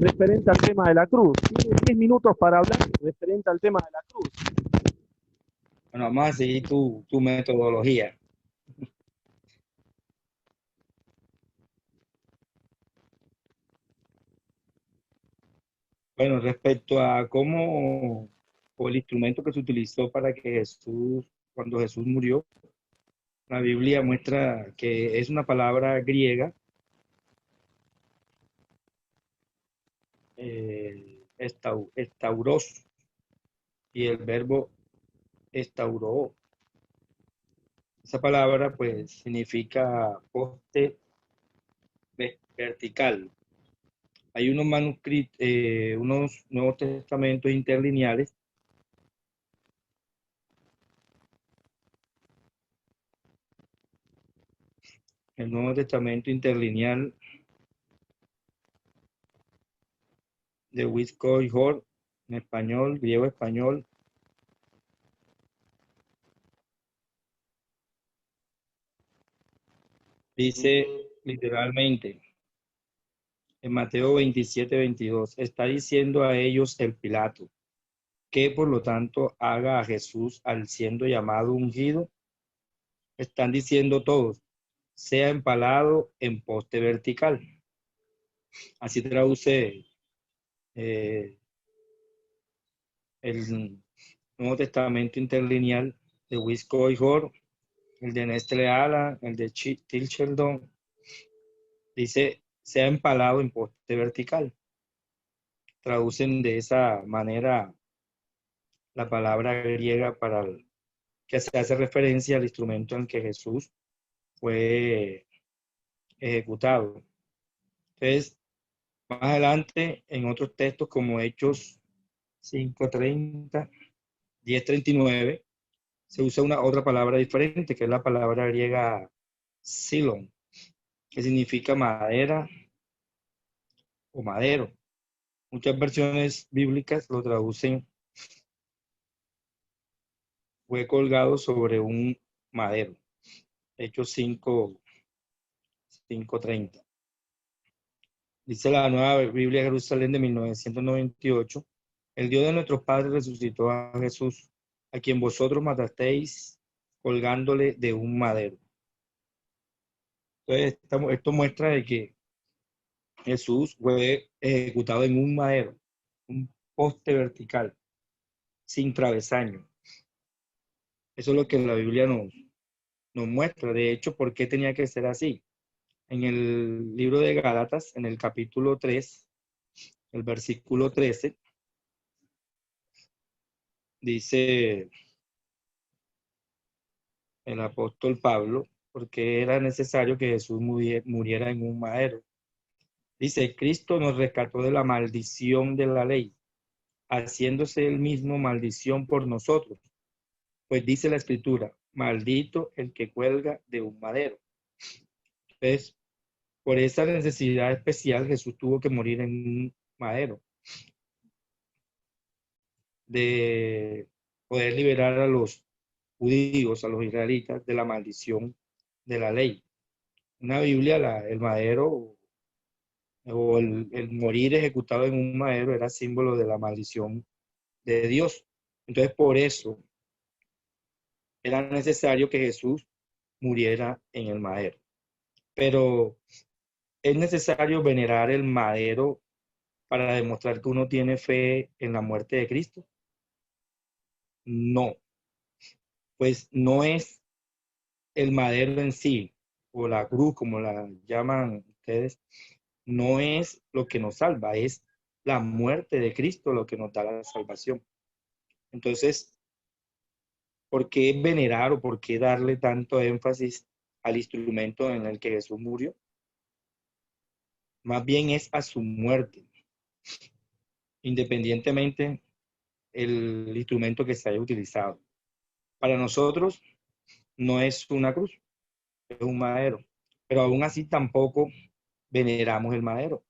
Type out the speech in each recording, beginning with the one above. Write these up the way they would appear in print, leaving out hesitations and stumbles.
referente al tema de la cruz. Tiene 10 minutos para hablar referente al tema de la cruz. Bueno, vamos a seguir tu metodología. Bueno, respecto a cómo, o el instrumento que se utilizó para que Jesús, cuando Jesús murió, la Biblia muestra que es una palabra griega, estauros, y el verbo estauró. Esa palabra pues significa poste vertical. Hay unos manuscritos, unos Nuevos Testamentos interlineales el Nuevo Testamento interlineal de Wiscott en español, griego español. Dice literalmente en Mateo 27:22, está diciendo a ellos el Pilato, que por lo tanto haga a Jesús al siendo llamado ungido. Están diciendo todos, sea empalado en poste vertical. Así traduce el Nuevo Testamento interlineal de Wiscott, el de Nestle Aland, el de Tilcheldon. Dice, sea empalado en poste vertical. Traducen de esa manera la palabra griega para que se hace referencia al instrumento en que Jesús fue ejecutado. Entonces, más adelante, en otros textos como Hechos 5:30, 10:39, se usa otra palabra diferente, que es la palabra griega silon, que significa madera o madero. Muchas versiones bíblicas lo traducen, fue colgado sobre un madero. Hechos 5:30. Dice la Nueva Biblia Jerusalén de 1998, el Dios de nuestros padres resucitó a Jesús, a quien vosotros matasteis colgándole de un madero. Entonces, esto muestra de que Jesús fue ejecutado en un madero, un poste vertical, sin travesaño. Eso es lo que la Biblia nos muestra. De hecho, ¿por qué tenía que ser así? En el libro de Gálatas, en el capítulo 3, el versículo 13, dice el apóstol Pablo, porque era necesario que Jesús muriera en un madero. Dice, Cristo nos rescató de la maldición de la ley, haciéndose él mismo maldición por nosotros. Pues dice la Escritura, maldito el que cuelga de un madero. Entonces, por esa necesidad especial, Jesús tuvo que morir en un madero, de poder liberar a los judíos, a los israelitas, de la maldición de la ley. En la Biblia, el madero o el morir ejecutado en un madero era símbolo de la maldición de Dios. Entonces, por eso era necesario que Jesús muriera en el madero. Pero es necesario venerar el madero para demostrar que uno tiene fe en la muerte de Cristo. No, pues no es el madero en sí, o la cruz, como la llaman ustedes, no es lo que nos salva, es la muerte de Cristo lo que nos da la salvación. Entonces, ¿por qué venerar o por qué darle tanto énfasis al instrumento en el que Jesús murió? Más bien es a su muerte, independientemente el instrumento que se haya utilizado. Para nosotros no es una cruz, es un madero, pero aún así tampoco veneramos el madero.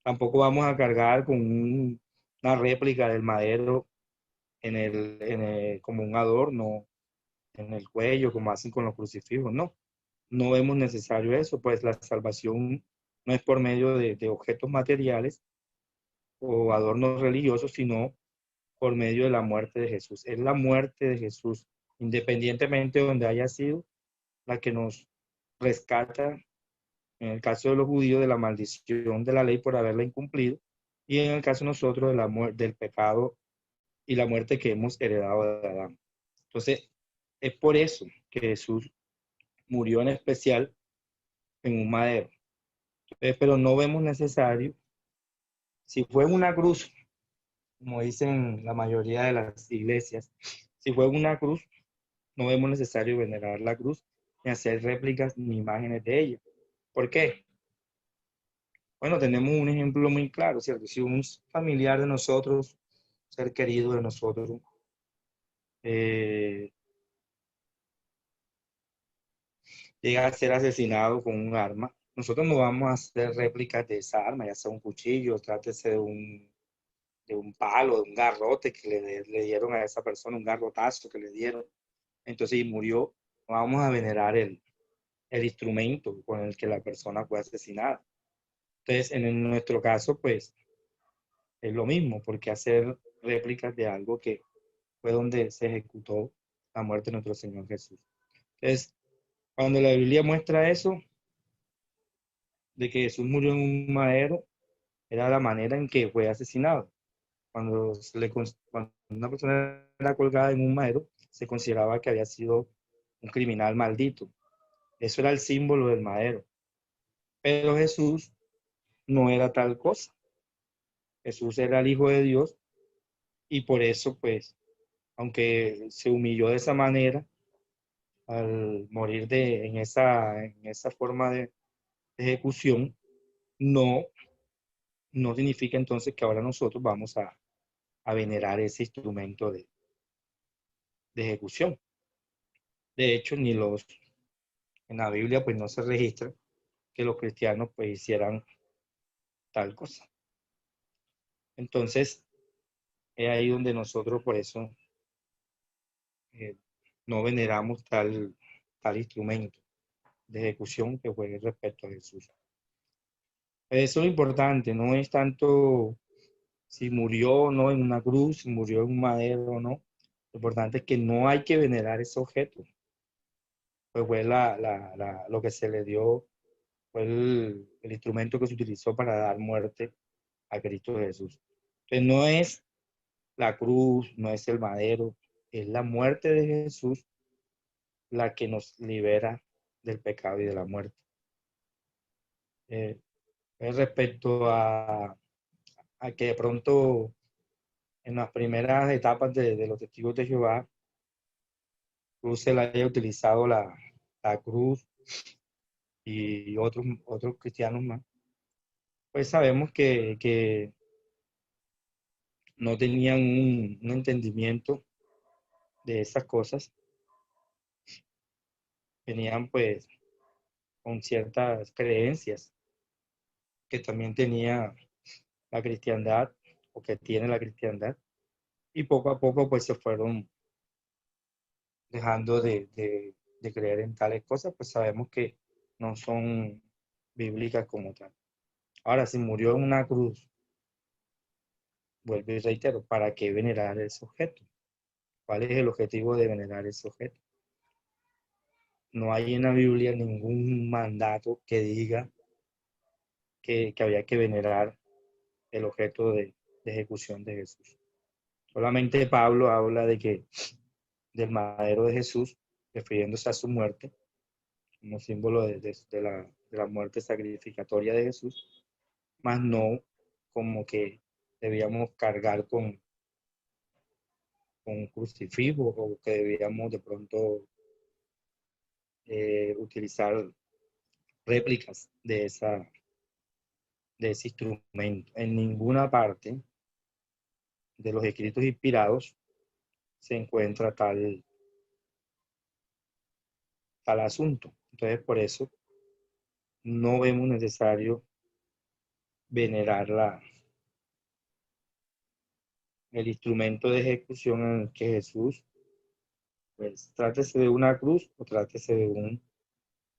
Tampoco vamos a cargar con una réplica del madero como un adorno en el cuello, como hacen con los crucifijos. No, no vemos necesario eso, pues la salvación no es por medio de objetos materiales, o adornos religiosos, sino por medio de la muerte de Jesús. Es la muerte de Jesús, independientemente de donde haya sido, la que nos rescata, en el caso de los judíos, de la maldición de la ley por haberla incumplido, y en el caso de nosotros, de la del pecado y la muerte que hemos heredado de Adán. Entonces, es por eso que Jesús murió en especial en un madero. Pero no vemos necesario, si fue en una cruz, como dicen la mayoría de las iglesias, si fue en una cruz, no vemos necesario venerar la cruz, ni hacer réplicas ni imágenes de ella. ¿Por qué? Bueno, tenemos un ejemplo muy claro, ¿cierto? Si un familiar de nosotros, ser querido de nosotros, eh, llega a ser asesinado con un arma, nosotros no vamos a hacer réplicas de esa arma, ya sea un cuchillo, trátese de un palo, de un garrote que le dieron a esa persona, un garrotazo que le dieron. Entonces, y murió, no vamos a venerar el instrumento con el que la persona fue asesinada. Entonces, en nuestro caso, pues, es lo mismo, porque hacer réplicas de algo que fue donde se ejecutó la muerte de nuestro Señor Jesús. Entonces, cuando la Biblia muestra eso, de que Jesús murió en un madero, era la manera en que fue asesinado. Cuando una persona era colgada en un madero, se consideraba que había sido un criminal maldito. Eso era el símbolo del madero. Pero Jesús no era tal cosa. Jesús era el Hijo de Dios y por eso, pues, aunque se humilló de esa manera, al morir en esa forma de ejecución, no, no significa entonces que ahora nosotros vamos a venerar ese instrumento de ejecución. De hecho, en la Biblia pues no se registra que los cristianos pues hicieran tal cosa. Entonces, es ahí donde nosotros por eso eh, no veneramos tal instrumento de ejecución que fue respecto a Jesús. Eso es lo importante, no es tanto si murió o no en una cruz, si murió en un madero o no. Lo importante es que no hay que venerar ese objeto. Pues fue lo que se le dio, fue el instrumento que se utilizó para dar muerte a Cristo Jesús. Entonces no es la cruz, no es el madero, es la muerte de Jesús la que nos libera del pecado y de la muerte. Respecto a que de pronto en las primeras etapas de los testigos de Jehová, Russell haya utilizado la cruz y otros cristianos más, pues sabemos que no tenían un entendimiento de esas cosas, venían pues con ciertas creencias que también tenía la cristiandad o que tiene la cristiandad y poco a poco pues se fueron dejando de creer en tales cosas, pues sabemos que no son bíblicas como tal. Ahora, si murió en una cruz, vuelvo y reitero, ¿para qué venerar ese objeto? ¿Cuál es el objetivo de venerar ese objeto? No hay en la Biblia ningún mandato que diga que había que venerar el objeto de ejecución de Jesús. Solamente Pablo habla del madero de Jesús, refiriéndose a su muerte, como símbolo de la muerte sacrificatoria de Jesús, más no como que debíamos cargar con un crucifijo o que debíamos de pronto utilizar réplicas de ese instrumento. En ninguna parte de los escritos inspirados se encuentra tal asunto. Entonces, por eso no vemos necesario venerar el instrumento de ejecución en el que Jesús, pues trátese de una cruz o trátese de un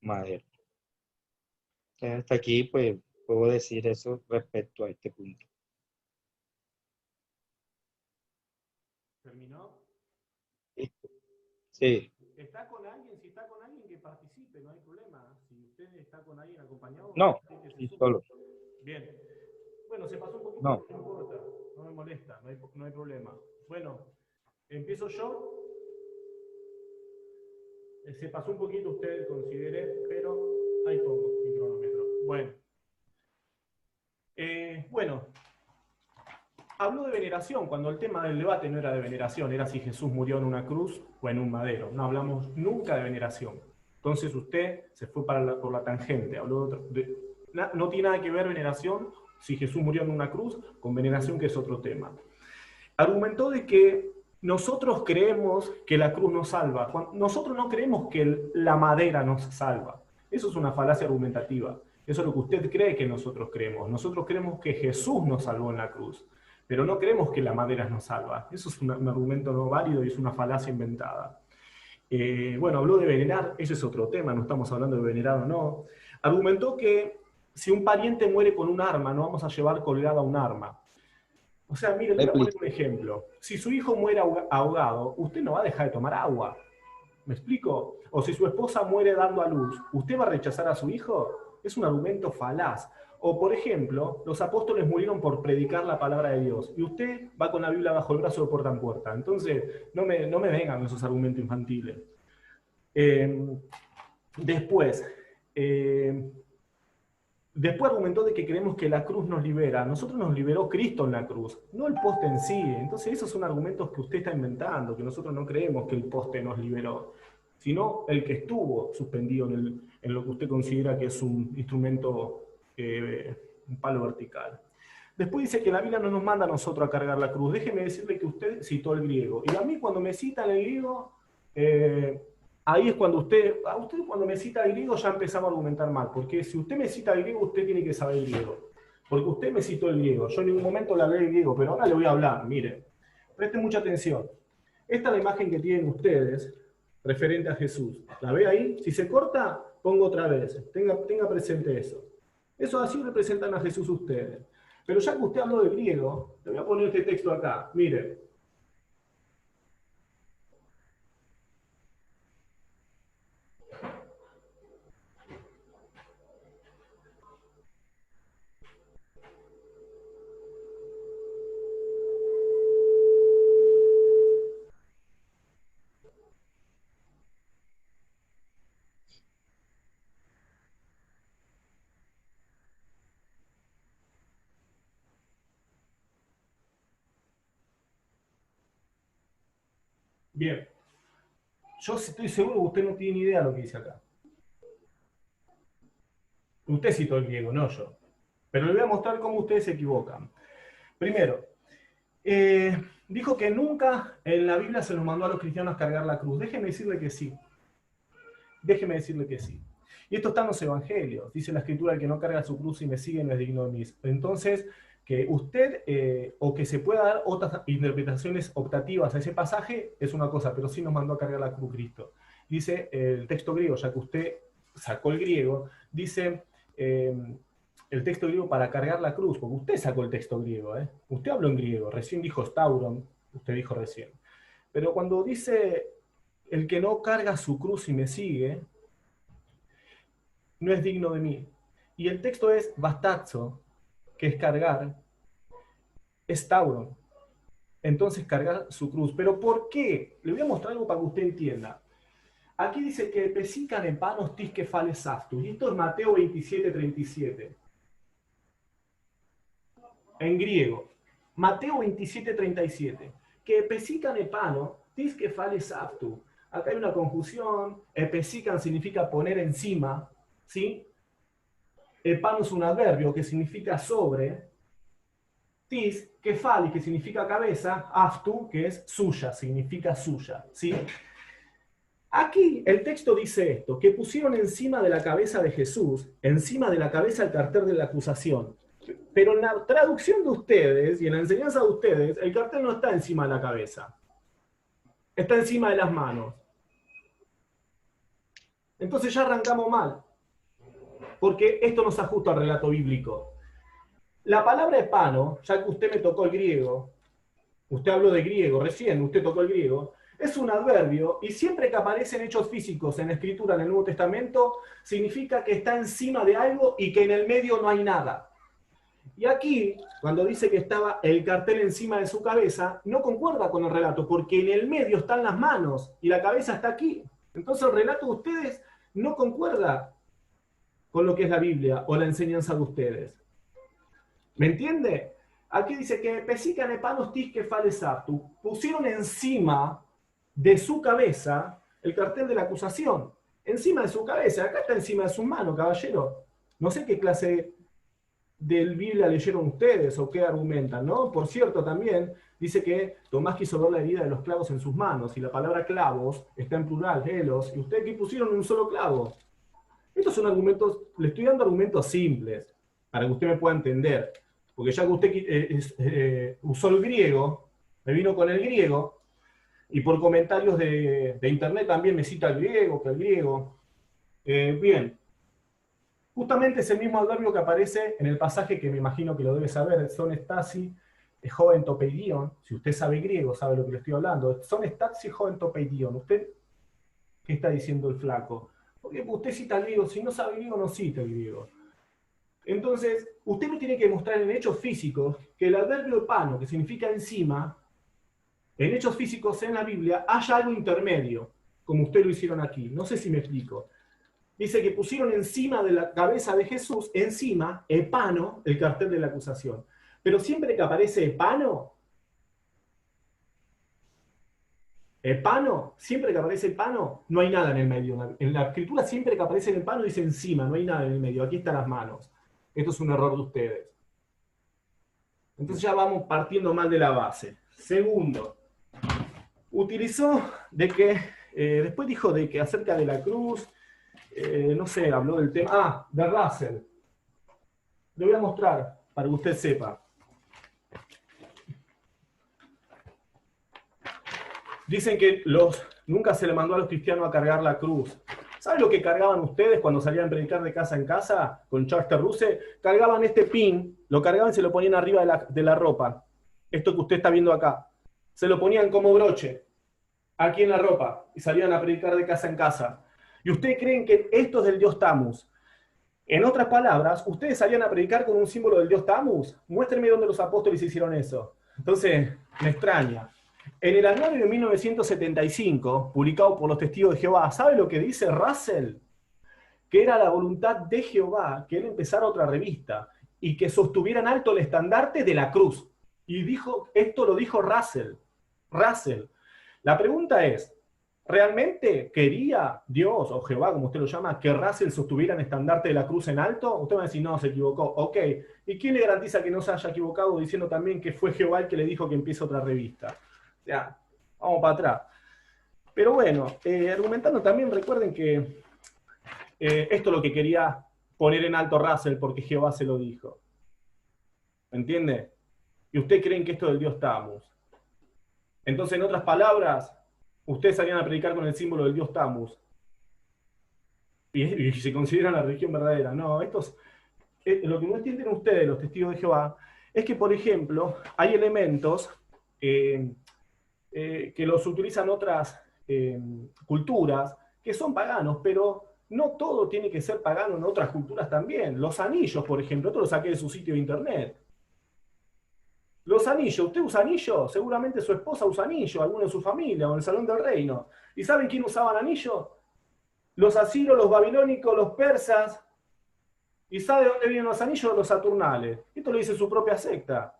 madero. Entonces, hasta aquí, pues puedo decir eso respecto a este punto. ¿terminó? Sí. ¿Está con alguien? Si está con alguien, que participe, no hay problema. Si usted está con alguien acompañado, No, que se sí, sume. solo. Bien. Bueno, se pasó un poquito, No. no importa, no me molesta, no hay problema. Bueno, empiezo yo. Se pasó un poquito, usted considere, pero ahí pongo mi cronómetro. Bueno. Bueno, habló de veneración, cuando el tema del debate no era de veneración, era si Jesús murió en una cruz o en un madero. No hablamos nunca de veneración. Entonces usted se fue por la tangente, habló no tiene nada que ver veneración, si Jesús murió en una cruz, con veneración, que es otro tema. Argumentó de que nosotros creemos que la cruz nos salva. Nosotros no creemos que la madera nos salva. Eso es una falacia argumentativa. Eso es lo que usted cree que nosotros creemos. Nosotros creemos que Jesús nos salvó en la cruz, pero no creemos que la madera nos salva. Eso es un argumento no válido y es una falacia inventada. Bueno, habló de venerar, ese es otro tema, no estamos hablando de venerar o no. Argumentó que si un pariente muere con un arma, no vamos a llevar colgada un arma. O sea, mire, le voy a poner un ejemplo. Si su hijo muere ahogado, usted no va a dejar de tomar agua. ¿Me explico? O si su esposa muere dando a luz, ¿usted va a rechazar a su hijo? Es un argumento falaz. O, por ejemplo, los apóstoles murieron por predicar la palabra de Dios y usted va con la Biblia bajo el brazo de puerta en puerta. Entonces, no me vengan esos argumentos infantiles. Después argumentó de que creemos que la cruz nos libera. Nosotros nos liberó Cristo en la cruz, no el poste en sí. Entonces esos son argumentos que usted está inventando, que nosotros no creemos que el poste nos liberó, sino el que estuvo suspendido en lo que usted considera que es un instrumento, un palo vertical. Después dice que la Biblia no nos manda a nosotros a cargar la cruz. Déjeme decirle que usted citó el griego. Y a mí cuando me citan el griego, ahí es cuando usted cuando me cita el griego ya empezamos a argumentar mal. Porque si usted me cita el griego, usted tiene que saber el griego. Porque usted me citó el griego. Yo en ningún momento le hablé el griego, pero ahora le voy a hablar. Mire, presten mucha atención. Esta es la imagen que tienen ustedes referente a Jesús. ¿La ve ahí? Si se corta, pongo otra vez. Tenga presente eso. Eso así representan a Jesús ustedes. Pero ya que usted habló de griego, le voy a poner este texto acá. Mire. Bien. Yo estoy seguro que usted no tiene ni idea de lo que dice acá. Usted citó el griego, no yo. Pero le voy a mostrar cómo ustedes se equivocan. Primero, dijo que nunca en la Biblia se nos mandó a los cristianos cargar la cruz. Déjeme decirle que sí. Déjeme decirle que sí. Y esto está en los evangelios. Dice la escritura: el que no carga su cruz y me sigue no es digno de mí. Entonces, que usted, o que se pueda dar otras interpretaciones optativas a ese pasaje, es una cosa, pero sí nos mandó a cargar la cruz Cristo. Dice el texto griego, ya que usted sacó el griego, dice el texto griego para cargar la cruz, porque usted sacó el texto griego, usted habló en griego, recién dijo stauron, usted dijo recién. Pero cuando dice el que no carga su cruz y me sigue, no es digno de mí. Y el texto es bastazo, que es cargar, es tauron. Entonces cargar su cruz. ¿Pero por qué? Le voy a mostrar algo para que usted entienda. Aquí dice que pesican en panos tis que fales aftus. Y esto es Mateo 27:37. En griego. Mateo 27:37. Que pesican en pano tis que fales aftus. Acá hay una confusión. Pesican significa poner encima, ¿sí? Pano es un adverbio que significa sobre. Tis, que fali, que significa cabeza, aftu, que es suya, significa suya, ¿sí? Aquí el texto dice esto, que pusieron encima de la cabeza de Jesús, encima de la cabeza el cartel de la acusación. Pero en la traducción de ustedes y en la enseñanza de ustedes, el cartel no está encima de la cabeza, está encima de las manos. Entonces ya arrancamos mal, porque esto no se ajusta al relato bíblico. La palabra epano, ya que usted me tocó el griego, usted habló de griego, recién usted tocó el griego, es un adverbio y siempre que aparecen hechos físicos en la Escritura, en el Nuevo Testamento, significa que está encima de algo y que en el medio no hay nada. Y aquí, cuando dice que estaba el cartel encima de su cabeza, no concuerda con el relato, porque en el medio están las manos y la cabeza está aquí. Entonces el relato de ustedes no concuerda con lo que es la Biblia o la enseñanza de ustedes. ¿Me entiende? Aquí dice que pesican epanos tisque falesaptu, pusieron encima de su cabeza el cartel de la acusación. Encima de su cabeza, acá está encima de su mano, caballero. No sé qué clase de Biblia leyeron ustedes o qué argumentan, ¿no? Por cierto, también dice que Tomás quiso ver la herida de los clavos en sus manos, y la palabra clavos está en plural, helos, y ustedes aquí pusieron un solo clavo. Estos son argumentos, le estoy dando argumentos simples, para que usted me pueda entender. Porque ya que usted usó el griego, me vino con el griego, y por comentarios de internet también me cita el griego, que el griego. Bien. Justamente es el mismo adverbio que aparece en el pasaje que me imagino que lo debe saber, son estasi, joven topeidion. Si usted sabe griego, sabe lo que le estoy hablando. Son estasi, joven topeidion. ¿Usted qué está diciendo el flaco? Porque usted cita el griego, si no sabe griego, no cita el griego. Entonces, usted me tiene que mostrar en hechos físicos que el adverbio epano, que significa encima, en hechos físicos en la Biblia, haya algo intermedio, como ustedes lo hicieron aquí. No sé si me explico. Dice que pusieron encima de la cabeza de Jesús, encima, epano, el cartel de la acusación. Pero siempre que aparece epano, siempre que aparece epano, no hay nada en el medio. En la escritura siempre que aparece el epano dice encima, no hay nada en el medio. Aquí están las manos. Esto es un error de ustedes. Entonces ya vamos partiendo mal de la base. Segundo, utilizó de que, después dijo de que acerca de la cruz, no sé, habló del tema, de Russell. Le voy a mostrar para que usted sepa. Dicen que nunca se le mandó a los cristianos a cargar la cruz. ¿Saben lo que cargaban ustedes cuando salían a predicar de casa en casa con Charter Russell? Cargaban este pin, lo cargaban y se lo ponían arriba de la ropa. Esto que usted está viendo acá. Se lo ponían como broche, aquí en la ropa, y salían a predicar de casa en casa. ¿Y ustedes creen que esto es del dios Tammuz? En otras palabras, ¿ustedes salían a predicar con un símbolo del dios Tammuz? Muéstrenme dónde los apóstoles hicieron eso. Entonces, me extraña. En el anuario de 1975, publicado por los Testigos de Jehová, ¿sabe lo que dice Russell? Que era la voluntad de Jehová que él empezara otra revista y que sostuviera en alto el estandarte de la cruz. Y esto lo dijo Russell. La pregunta es, ¿realmente quería Dios o Jehová, como usted lo llama, que Russell sostuviera el estandarte de la cruz en alto? Usted va a decir, no, se equivocó. Ok, ¿y quién le garantiza que no se haya equivocado diciendo también que fue Jehová el que le dijo que empiece otra revista? O sea, vamos para atrás. Pero bueno, argumentando también, recuerden que esto es lo que quería poner en alto Russell porque Jehová se lo dijo. ¿Me entiende? Y ustedes creen que esto es del dios Tammuz. Entonces, en otras palabras, ustedes salían a predicar con el símbolo del dios Tammuz. Y se consideran la religión verdadera. No, lo que no entienden ustedes, los testigos de Jehová, es que, por ejemplo, hay elementos que los utilizan otras culturas que son paganos, pero no todo tiene que ser pagano en otras culturas también. Los anillos, por ejemplo, esto lo saqué de su sitio de internet. Los anillos, ¿usted usa anillos? Seguramente su esposa usa anillos, alguno de su familia o en el Salón del Reino. ¿Y saben quién usaban anillos? Los asirios, los babilónicos, los persas. ¿Y sabe de dónde vienen los anillos? Los saturnales. Esto lo dice su propia secta.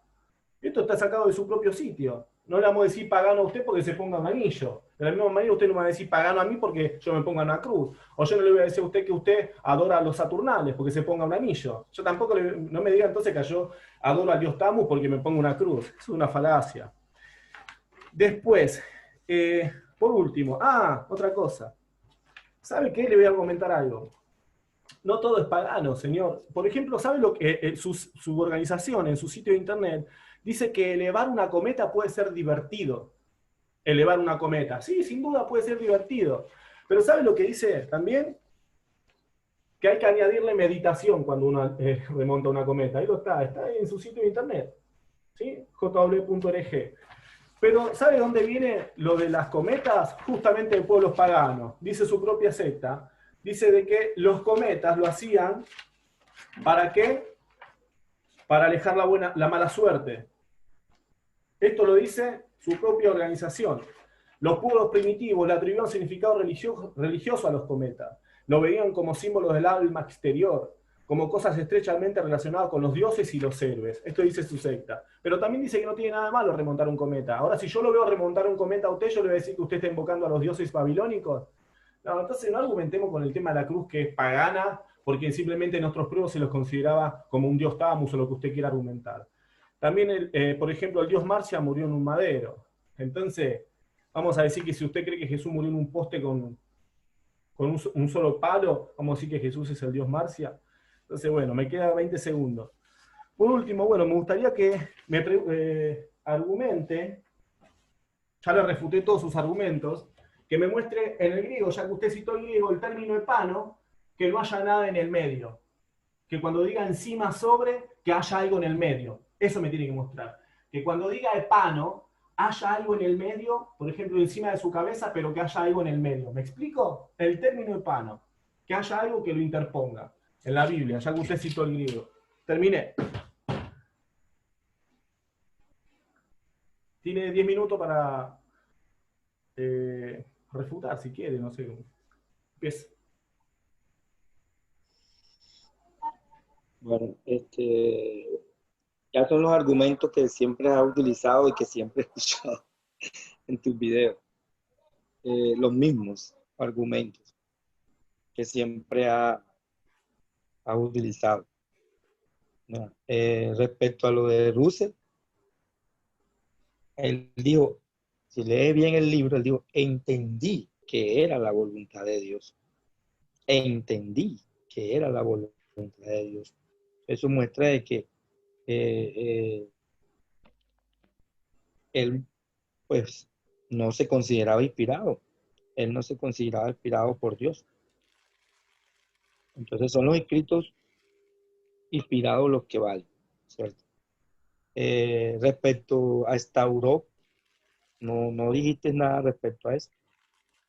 Esto está sacado de su propio sitio. No le vamos a decir pagano a usted porque se ponga un anillo. De la misma manera usted no me va a decir pagano a mí porque yo me ponga una cruz. O yo no le voy a decir a usted que usted adora a los saturnales porque se ponga un anillo. Yo tampoco no me diga entonces que yo adoro al dios Tammuz porque me pongo una cruz. Es una falacia. Después, por último, otra cosa. ¿Sabe qué? Le voy a comentar algo. No todo es pagano, señor. Por ejemplo, ¿sabe lo que su organización en su sitio de internet dice que elevar una cometa puede ser divertido? Elevar una cometa. Sí, sin duda puede ser divertido. Pero ¿sabe lo que dice también? Que hay que añadirle meditación cuando uno remonta una cometa. Ahí está en su sitio de internet. ¿Sí? jw.org. Pero ¿sabe dónde viene lo de las cometas? Justamente de pueblos paganos. Dice su propia secta. Dice de que los cometas lo hacían, ¿para qué? Para alejar la mala suerte. Esto lo dice su propia organización. Los pueblos primitivos le atribuían significado religioso a los cometas. Lo veían como símbolos del alma exterior, como cosas estrechamente relacionadas con los dioses y los héroes. Esto dice su secta. Pero también dice que no tiene nada de malo remontar un cometa. Ahora, si yo lo veo remontar un cometa a usted, yo le voy a decir que usted está invocando a los dioses babilónicos. No, entonces no argumentemos con el tema de la cruz que es pagana, porque simplemente en nuestros pueblos se los consideraba como un dios Tamus o lo que usted quiera argumentar. También, por ejemplo, el dios Marcia murió en un madero. Entonces, vamos a decir que si usted cree que Jesús murió en un poste con un solo palo, vamos a decir que Jesús es el dios Marcia. Entonces, bueno, me queda 20 segundos. Por último, bueno, me gustaría que me argumente, ya le refuté todos sus argumentos, que me muestre en el griego, ya que usted citó el griego, el término epano, que no haya nada en el medio. Que cuando diga encima sobre, que haya algo en el medio. Eso me tiene que mostrar. Que cuando diga epano, haya algo en el medio, por ejemplo, encima de su cabeza, pero que haya algo en el medio. ¿Me explico? El término epano. Que haya algo que lo interponga en la Biblia, ya que usted citó el griego. Terminé. Tiene 10 minutos para refutar, si quiere, no sé. Empieza. Bueno, ya son los argumentos que siempre has utilizado y que siempre he escuchado en tus videos. Los mismos argumentos que siempre ha utilizado. ¿No? Respecto a lo de Russell, él dijo, si lee bien el libro, él dijo, entendí que era la voluntad de Dios. Entendí que era la voluntad de Dios. Eso muestra de que él, pues, no se consideraba inspirado. Él no se consideraba inspirado por Dios. Entonces son los escritos inspirados los que valen, ¿cierto? Respecto a Stauró, no dijiste nada respecto a eso.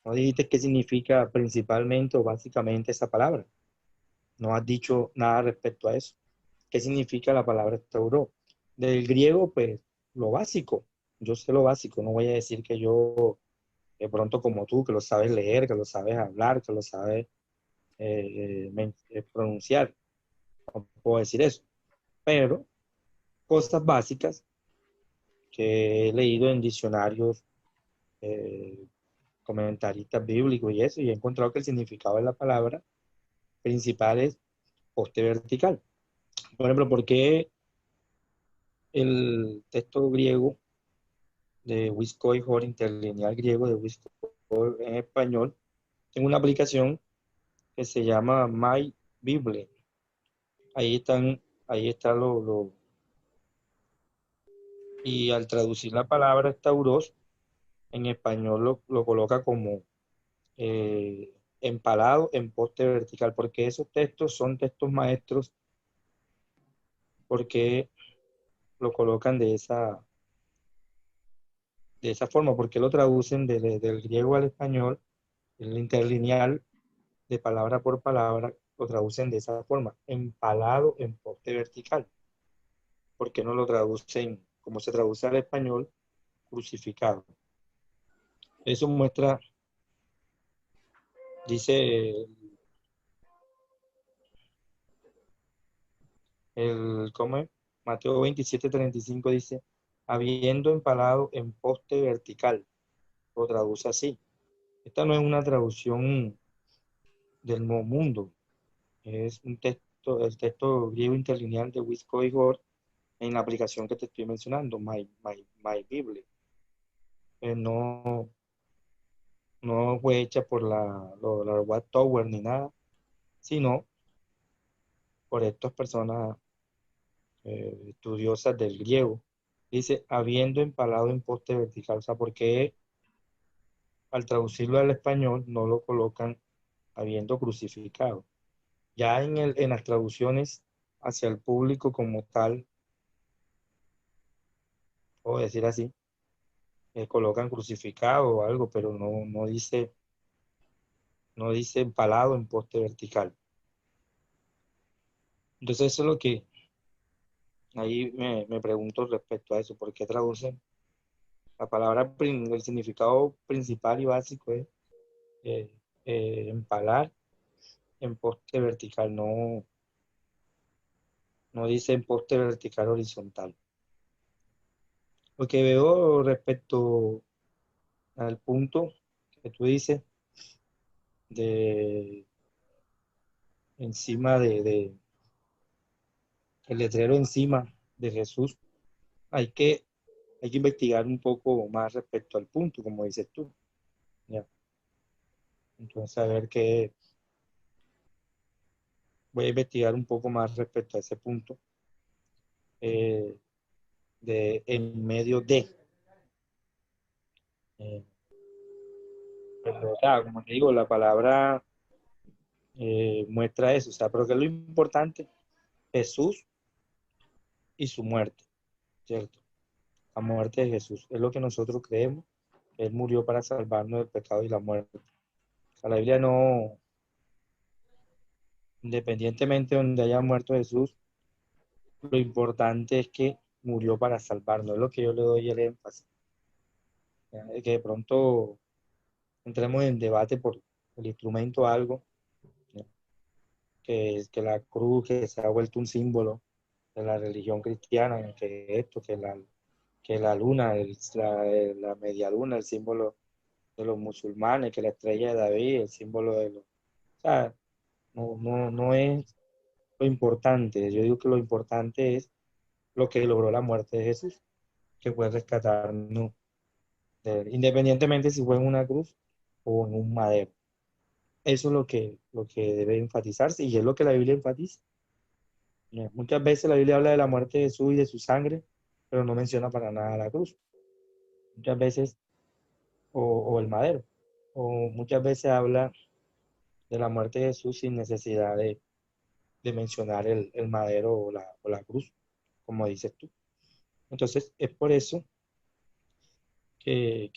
No dijiste qué significa principalmente o básicamente esa palabra. No has dicho nada respecto a eso. ¿Qué significa la palabra Stauró? Del griego, pues, lo básico. Yo sé lo básico. No voy a decir que yo, de pronto como tú, que lo sabes leer, que lo sabes hablar, que lo sabes pronunciar. No puedo decir eso. Pero cosas básicas que he leído en diccionarios, eh, comentaristas bíblicos y eso, y he encontrado que el significado de la palabra principal es poste vertical. Por ejemplo, ¿por qué el texto griego de Wiscoihor, interlineal griego de Wiscoihor en español, tengo una aplicación que se llama My Bible? Ahí está y al traducir la palabra tauros, en español lo coloca como empalado en poste vertical, porque esos textos son textos maestros, porque lo colocan de esa forma, porque lo traducen del griego al español, el interlineal de palabra por palabra, lo traducen de esa forma, empalado en poste vertical. ¿Por qué no lo traducen como se traduce al español, crucificado? Eso muestra, dice ¿cómo es? Mateo 27:35 dice, habiendo empalado en poste vertical, lo traduce así. Esta no es una traducción del Nuevo Mundo, es un texto, el texto griego interlineal de Wiscoihor en la aplicación que te estoy mencionando, My Bible. No, no fue hecha por la Watt Tower ni nada, sino por estas personas estudiosas del griego. Dice, habiendo empalado en poste vertical, o sea, porque al traducirlo al español no lo colocan habiendo crucificado. Ya en las traducciones hacia el público como tal, puedo decir así, colocan crucificado o algo, pero no dice empalado en poste vertical. Entonces eso es lo que ahí me pregunto respecto a eso, ¿por qué traducen la palabra, el significado principal y básico es eh, empalar en poste vertical, no dice en poste vertical horizontal? Lo que veo respecto al punto que tú dices de encima el letrero encima de Jesús, hay que, hay que investigar un poco más respecto al punto, como dices tú. ¿Ya? Entonces, a ver qué, voy a investigar un poco más respecto a ese punto eh, de en medio de. Eh, pero, o sea, como te digo, la palabra muestra eso, o sea, pero que es lo importante, Jesús y su muerte, ¿cierto? La muerte de Jesús es lo que nosotros creemos. Él murió para salvarnos del pecado y la muerte. O sea, la Biblia no, independientemente de donde haya muerto Jesús, lo importante es que murió para salvarnos. Es lo que yo le doy el énfasis. ¿Ya? De que de pronto entremos en debate por el instrumento algo, ¿ya? Que es que la cruz que se ha vuelto un símbolo de la religión cristiana, que esto, que la luna, la media luna, el símbolo de los musulmanes, que la estrella de David, el símbolo de los... O sea, no es lo importante. Yo digo que lo importante es lo que logró la muerte de Jesús, que fue rescatarnos, independientemente si fue en una cruz o en un madero. Eso es lo que debe enfatizarse y es lo que la Biblia enfatiza. Muchas veces la Biblia habla de la muerte de Jesús y de su sangre, pero no menciona para nada la cruz. Muchas veces, o el madero, o muchas veces habla de la muerte de Jesús sin necesidad de mencionar el madero o la cruz, como dices tú. Entonces, es por eso que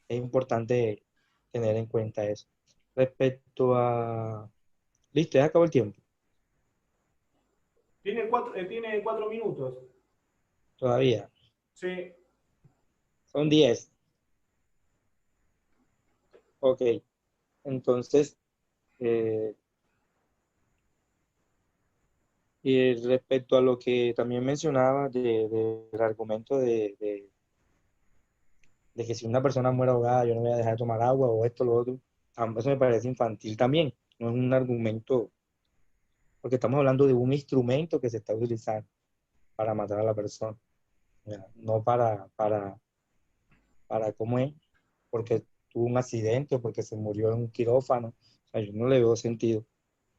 es importante tener en cuenta eso. Respecto a... Listo, ya acabó el tiempo. Tiene 4 minutos. Todavía. Sí. Son 10. Ok. Entonces, eh, y respecto a lo que también mencionaba del argumento de que si una persona muere ahogada, yo no voy a dejar de tomar agua o esto, lo otro, eso me parece infantil también. No es un argumento, porque estamos hablando de un instrumento que se está utilizando para matar a la persona, ¿ya? No para ¿cómo es? Porque tuvo un accidente o porque se murió en un quirófano. O sea, yo no le veo sentido.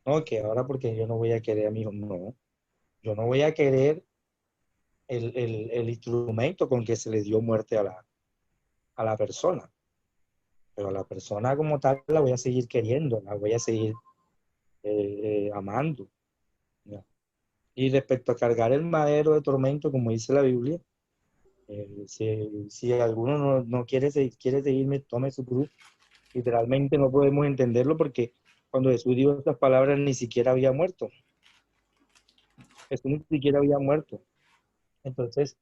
No, que ahora porque yo no voy a querer a mi hijo. No, yo no voy a querer el instrumento con que se le dio muerte a la persona. Pero a la persona como tal la voy a seguir queriendo, la voy a seguir amando, ¿ya? Y respecto a cargar el madero de tormento, como dice la Biblia, si alguno no quiere, quiere seguirme, tome su cruz. Literalmente no podemos entenderlo porque cuando Jesús dijo estas palabras ni siquiera había muerto. Jesús ni siquiera había muerto. Entonces,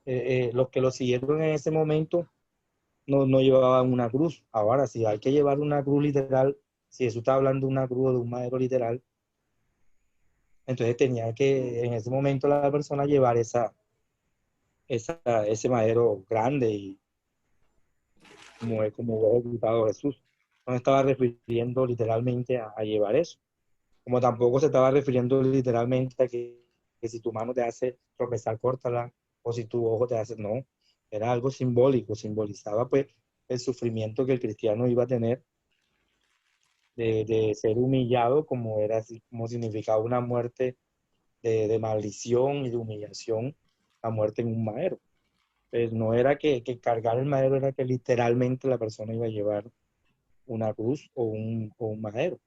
los que lo siguieron en ese momento no llevaban una cruz. Ahora, si hay que llevar una cruz literal, si Jesús está hablando de una cruz o de un madero literal, entonces tenía que en ese momento la persona llevar ese madero grande y como fue ejecutado Jesús. No estaba refiriendo literalmente a llevar eso. Como tampoco se estaba refiriendo literalmente a que si tu mano te hace tropezar, córtala, o si tu ojo te hace, no, era algo simbólico, simbolizaba pues el sufrimiento que el cristiano iba a tener de ser humillado, como era así, como significaba una muerte de maldición y de humillación, la muerte en un madero. Pues no era que cargar el madero, era que literalmente la persona iba a llevar una cruz o un madero,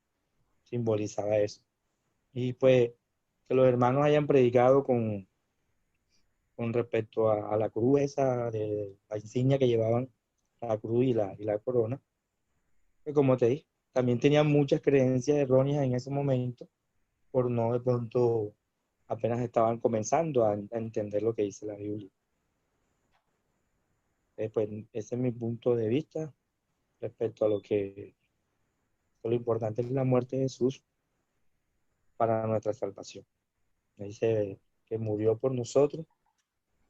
simbolizaba eso. Y pues que los hermanos hayan predicado con respecto a la cruz esa, de la insignia que llevaban, la cruz y la corona, que como te dije, también tenían muchas creencias erróneas en ese momento, por no de pronto apenas estaban comenzando a entender lo que dice la Biblia. Pues ese es mi punto de vista respecto a lo importante es la muerte de Jesús para nuestra salvación. Dice que murió por nosotros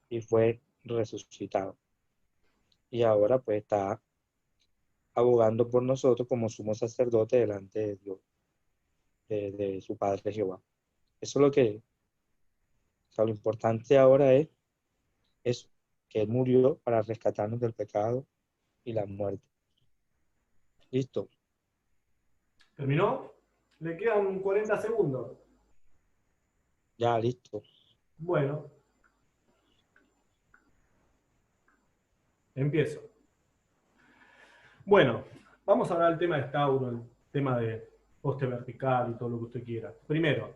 y fue resucitado. Y ahora pues está abogando por nosotros como sumo sacerdote delante de Dios, de su Padre Jehová. Eso es o sea, lo importante ahora es eso, que Él murió para rescatarnos del pecado y la muerte. Listo. ¿Terminó? Le quedan 40 segundos. Ya, listo. Bueno, empiezo. Bueno, vamos a hablar del tema de Stauro, el tema de poste vertical y todo lo que usted quiera. Primero,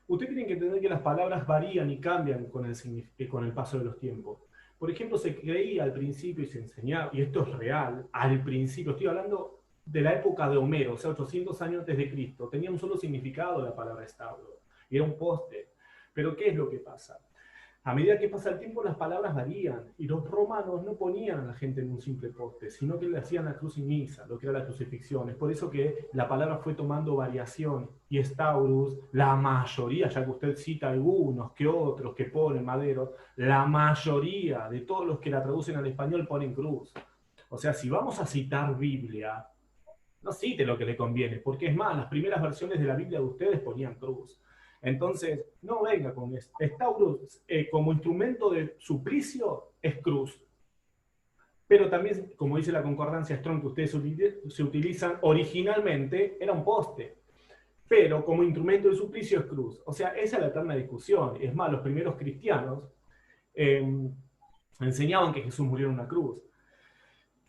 usted tiene que entender que las palabras varían y cambian con el paso de los tiempos. Por ejemplo, se creía al principio y se enseñaba, y esto es real, al principio, estoy hablando de la época de Homero, o sea, 800 años antes de Cristo, tenía un solo significado la palabra establo, y era un poste. Pero ¿qué es lo que pasa? A medida que pasa el tiempo, las palabras varían, y los romanos no ponían a la gente en un simple poste, sino que le hacían la cruz misa, lo que era la crucifixión. Es por eso que la palabra fue tomando variación, y Staurus, la mayoría, ya que usted cita algunos que otros que ponen madero, la mayoría de todos los que la traducen al español ponen cruz. O sea, si vamos a citar Biblia, no cite lo que le conviene, porque es más, las primeras versiones de la Biblia de ustedes ponían cruz. Entonces, no venga con esto. Staurus, como instrumento de suplicio, es cruz. Pero también, como dice la concordancia Strong que ustedes se utilizan originalmente, era un poste. Pero como instrumento de suplicio es cruz. O sea, esa es la eterna discusión. Es más, los primeros cristianos enseñaban que Jesús murió en una cruz.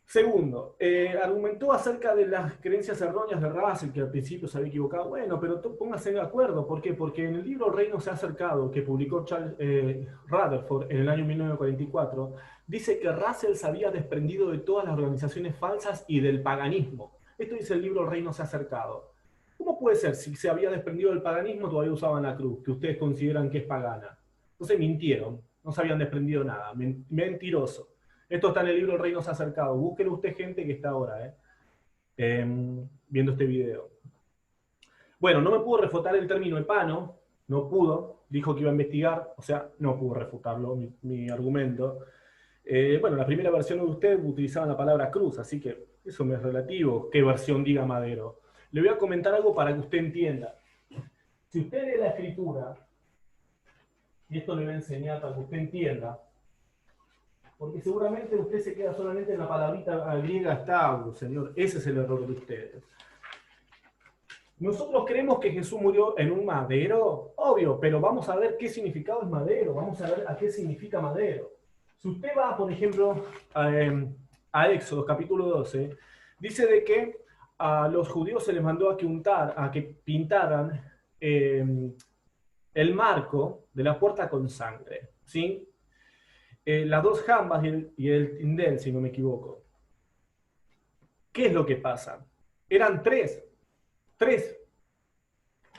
Segundo, argumentó acerca de las creencias erróneas de Russell, que al principio se había equivocado. Bueno, pero póngase de acuerdo. ¿Por qué? Porque en el libro El Reino se ha acercado, que publicó Charles Rutherford en el año 1944, dice que Russell se había desprendido de todas las organizaciones falsas y del paganismo. Esto dice el libro El Reino se ha acercado. ¿Cómo puede ser? Si se había desprendido del paganismo, todavía usaban la cruz, que ustedes consideran que es pagana. Entonces mintieron, no se habían desprendido nada. Mentiroso. Esto está en el libro El Reino se ha acercado. Búsquelo usted, gente que está ahora viendo este video. Bueno, no me pudo refutar el término epano, no pudo, dijo que iba a investigar, o sea, no pudo refutarlo, mi argumento. Bueno, la primera versión de usted utilizaba la palabra cruz, así que eso me es relativo, qué versión diga Madero. Le voy a comentar algo para que usted entienda. Si usted lee la escritura, y esto le voy a enseñar para que usted entienda, porque seguramente usted se queda solamente en la palabrita griega Staurus, señor. Ese es el error de ustedes. Nosotros creemos que Jesús murió en un madero, obvio, pero vamos a ver qué significado es madero, vamos a ver a qué significa madero. Si usted va, por ejemplo, a Éxodo, capítulo 12, dice de que a los judíos se les mandó a que pintaran el marco de la puerta con sangre, ¿sí? Las dos jambas y el tindel, si no me equivoco. ¿Qué es lo que pasa? Eran tres.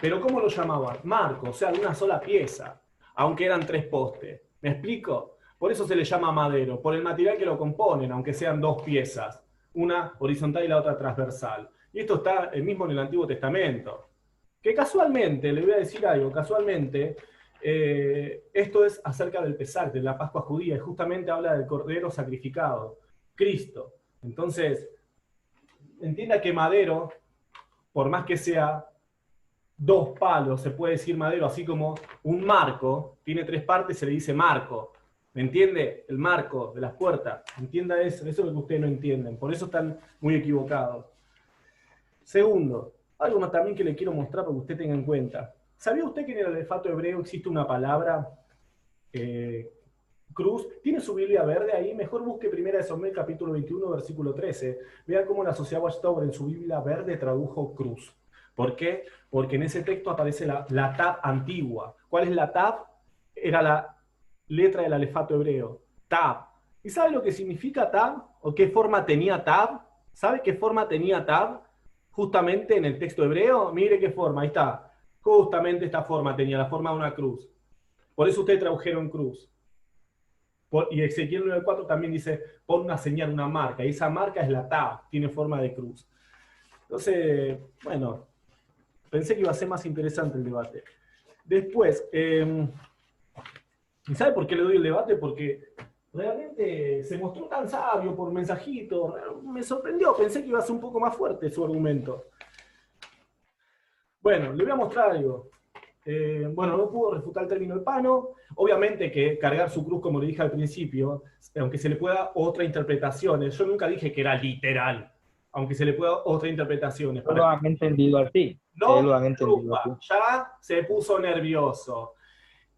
Pero ¿cómo lo llamaban? Marco, o sea, de una sola pieza, aunque eran tres postes. ¿Me explico? Por eso se le llama madero, por el material que lo componen, aunque sean dos piezas, una horizontal y la otra transversal. Y esto está mismo en el Antiguo Testamento. Que casualmente, le voy a decir algo, casualmente, esto es acerca del Pesach, de la Pascua judía, y justamente habla del Cordero sacrificado, Cristo. Entonces, entienda que madero, por más que sea dos palos, se puede decir madero, así como un marco, tiene tres partes, se le dice marco. ¿Me entiende? El marco de las puertas. Entienda eso, eso es lo que ustedes no entienden, por eso están muy equivocados. Segundo, algo más también que le quiero mostrar para que usted tenga en cuenta. ¿Sabía usted que en el alfabeto hebreo existe una palabra cruz? ¿Tiene su Biblia verde ahí? Mejor busque 1 de Samuel capítulo 21, versículo 13. Vea cómo la sociedad Watchtower en su Biblia verde tradujo cruz. ¿Por qué? Porque en ese texto aparece la tab antigua. ¿Cuál es la tab? Era letra del alefato hebreo, Tab. ¿Y sabe lo que significa Tab? ¿O qué forma tenía Tab? ¿Sabe qué forma tenía Tab? Justamente en el texto hebreo, mire qué forma, ahí está. Justamente esta forma tenía, la forma de una cruz. Por eso ustedes tradujeron cruz. Y Ezequiel 9:4 también dice, pon una señal, una marca. Y esa marca es la Tab, tiene forma de cruz. Entonces, bueno, pensé que iba a ser más interesante el debate. Después, ¿y sabe por qué le doy el debate? Porque realmente se mostró tan sabio por mensajito. Me sorprendió, pensé que iba a ser un poco más fuerte su argumento. Bueno, le voy a mostrar algo. Bueno, no pudo refutar el término del pano. Obviamente que cargar su cruz, como le dije al principio, aunque se le pueda otra interpretación, yo nunca dije que era literal, aunque se le pueda otra interpretación. No lo han entendido así. No Lo me han entendido así. preocupa, ya se puso nervioso.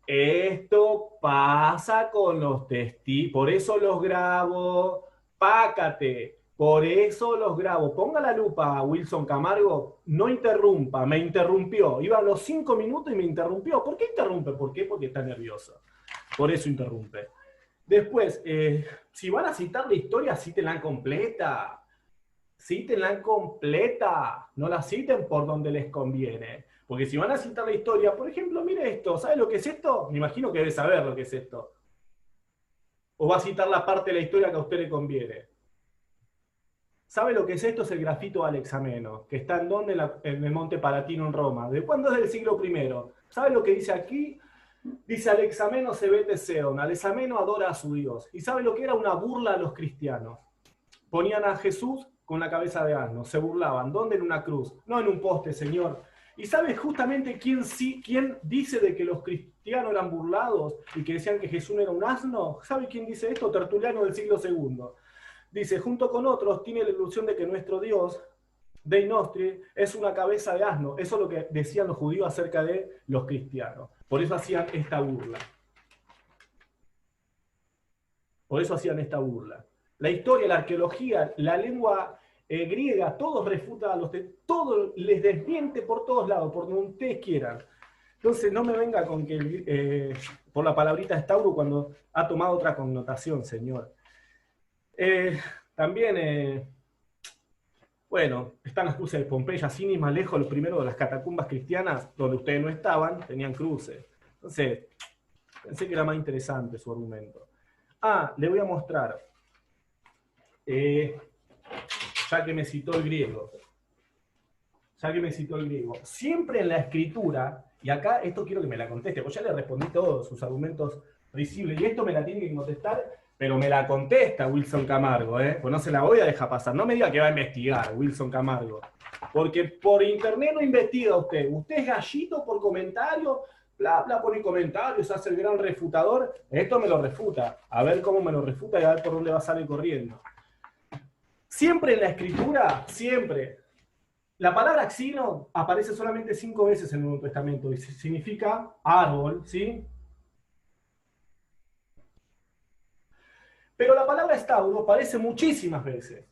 Esto pasa con los testigos, por eso los grabo, pácate, por eso los grabo. Ponga la lupa a Wilson Camargo, no interrumpa, me interrumpió. Iba a los 5 minutos y me interrumpió. ¿Por qué interrumpe? ¿Por qué? Porque está nervioso. Por eso interrumpe. Después, si van a citar la historia, cítenla completa. Cítenla completa. No la citen por donde les conviene. Porque si van a citar la historia, por ejemplo, mire esto, ¿sabe lo que es esto? Me imagino que debe saber lo que es esto. O va a citar la parte de la historia que a usted le conviene. ¿Sabe lo que es esto? Es el grafito Alexameno, que está en donde en el Monte Palatino en Roma. ¿De cuándo es del siglo I? ¿Sabe lo que dice aquí? Dice Alexameno se vete Seon. Alexameno adora a su Dios. ¿Y sabe lo que era? Una burla a los cristianos. Ponían a Jesús con la cabeza de asno, se burlaban. ¿Dónde? En una cruz, no en un poste, señor. ¿Y sabe justamente quién dice de que los cristianos eran burlados y que decían que Jesús era un asno? ¿Sabe quién dice esto? Tertuliano del siglo II. Dice, junto con otros, tiene la ilusión de que nuestro Dios, Dei Nostri, es una cabeza de asno. Eso es lo que decían los judíos acerca de los cristianos. Por eso hacían esta burla. Por eso hacían esta burla. La historia, la arqueología, la lengua griega, todos refutan a los todo les desmiente por todos lados, por donde ustedes quieran. Entonces no me venga con que por la palabrita estauro cuando ha tomado otra connotación, señor. También, bueno, están las cruces de Pompeya, sin ni más lejos, los primeros de las catacumbas cristianas, donde ustedes no estaban, tenían cruces. Entonces, pensé que era más interesante su argumento. Le voy a mostrar. Ya que me citó el griego. Siempre en la escritura, y acá esto quiero que me la conteste, porque ya le respondí todos sus argumentos risibles, y esto me la tiene que contestar, pero me la contesta Wilson Camargo, pues no se la voy a dejar pasar. No me diga que va a investigar Wilson Camargo, porque por internet no investiga usted. Usted es gallito por comentario, bla, bla, pone comentarios, hace el gran refutador. Esto me lo refuta. A ver cómo me lo refuta y a ver por dónde va a salir corriendo. Siempre en la escritura, siempre, la palabra xino aparece solamente 5 veces en el Nuevo Testamento y significa árbol, ¿sí? Pero la palabra estauro aparece muchísimas veces.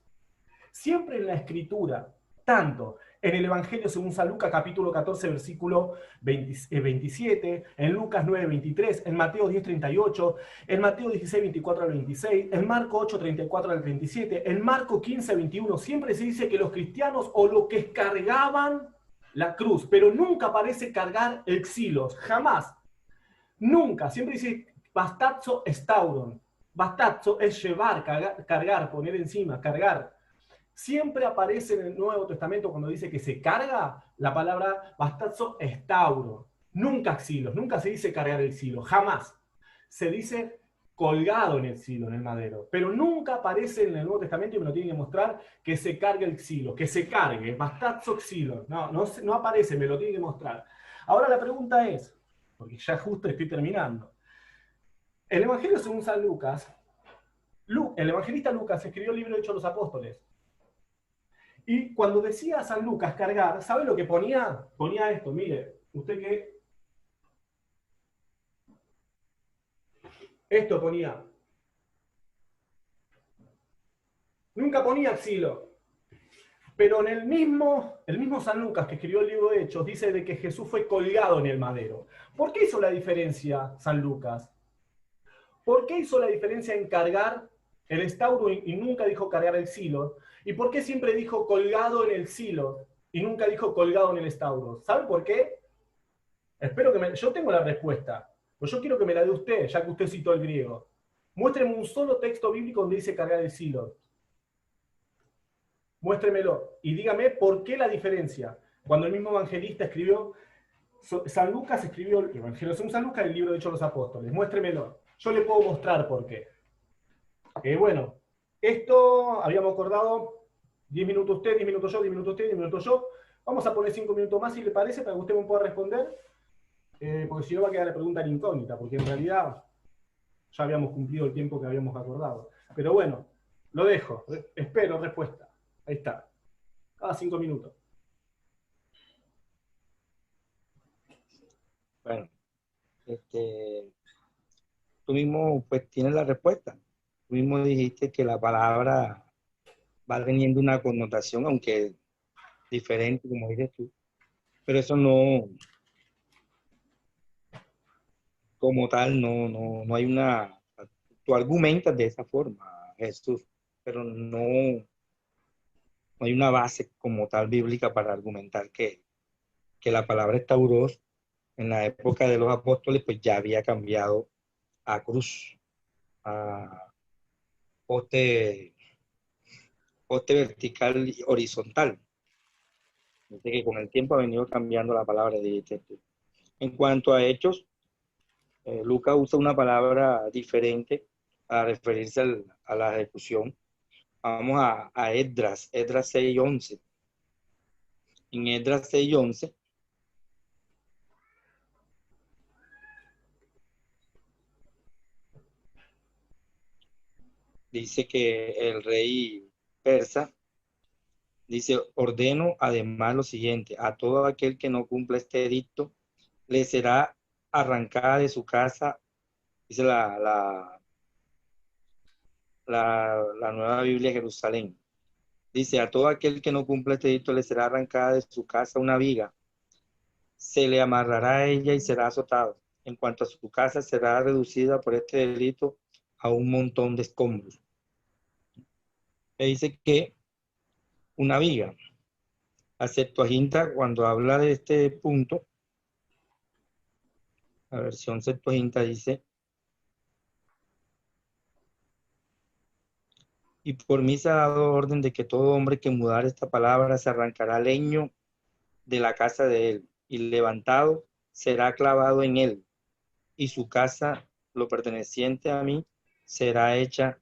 Siempre en la escritura, tanto en el Evangelio según San Lucas, capítulo 14, versículo 27, en Lucas 9, 23, en Mateo 10, 38, en Mateo 16, 24 al 26, en Marco 8, 34 al 37, en Marco 15, 21, siempre se dice que los cristianos o lo que cargaban la cruz, pero nunca aparece cargar el xilos, jamás, nunca, siempre dice bastazo estauron, bastazo es llevar, cargar, poner encima, cargar. Siempre aparece en el Nuevo Testamento cuando dice que se carga la palabra bastazo estauro. Nunca xilos, nunca se dice cargar el xilo, jamás. Se dice colgado en el xilo, en el madero. Pero nunca aparece en el Nuevo Testamento, y me lo tienen que mostrar, que se cargue el xilo, que se cargue, bastazo xilo. No aparece, me lo tienen que mostrar. Ahora la pregunta es, porque ya justo estoy terminando. El Evangelio según San Lucas, el evangelista Lucas escribió el libro de Hechos de los Apóstoles. Y cuando decía San Lucas cargar, ¿sabe lo que ponía? Ponía esto, mire, usted que... Esto ponía. Nunca ponía xilo. Pero en el mismo San Lucas que escribió el libro de Hechos dice de que Jesús fue colgado en el madero. ¿Por qué hizo la diferencia San Lucas? ¿Por qué hizo la diferencia en cargar el estauro y nunca dijo cargar el silo? ¿Y por qué siempre dijo colgado en el silo y nunca dijo colgado en el estauro? ¿Sabe por qué? Espero que yo tengo la respuesta, pero yo quiero que me la dé usted, ya que usted citó el griego. Muéstreme un solo texto bíblico donde dice cargar el silo. Muéstremelo y dígame por qué la diferencia. Cuando el mismo evangelista escribió, San Lucas escribió el Evangelio según San Lucas, el libro de Hechos de los Apóstoles. Muéstremelo. Yo le puedo mostrar por qué. Bueno, esto habíamos acordado 10 minutos usted, 10 minutos yo, 10 minutos usted, 10 minutos yo. Vamos a poner 5 minutos más si le parece para que usted me pueda responder, porque si no va a quedar la pregunta en incógnita, porque en realidad ya habíamos cumplido el tiempo que habíamos acordado. Pero bueno, lo dejo. Espero respuesta. Ahí está. Cada 5 minutos. Bueno, tú mismo pues tienes la respuesta. Tú mismo dijiste que la palabra va teniendo una connotación, aunque diferente, como dices tú, pero eso no, como tal, no hay una, tú argumentas de esa forma, Jesús, pero no hay una base como tal bíblica para argumentar que la palabra estauros en la época de los apóstoles pues ya había cambiado a cruz, a poste, poste vertical y horizontal. Dice que con el tiempo ha venido cambiando la palabra de texto. En cuanto a hechos, Lucas usa una palabra diferente a referirse a la ejecución. Vamos a Esdras 6:11. En Esdras 6:11 dice que el rey persa dice, ordeno además lo siguiente, a todo aquel que no cumpla este edicto, le será arrancada de su casa, dice la nueva Biblia de Jerusalén. Dice, a todo aquel que no cumpla este edicto le será arrancada de su casa una viga, se le amarrará a ella y será azotado. En cuanto a su casa, será reducida por este delito a un montón de escombros. Le dice que una viga. La Septuaginta, cuando habla de este punto, la versión Septuaginta dice, y por mí se ha dado orden de que todo hombre que mudare esta palabra se arrancará leño de la casa de él, y levantado será clavado en él, y su casa, lo perteneciente a mí, será hecha,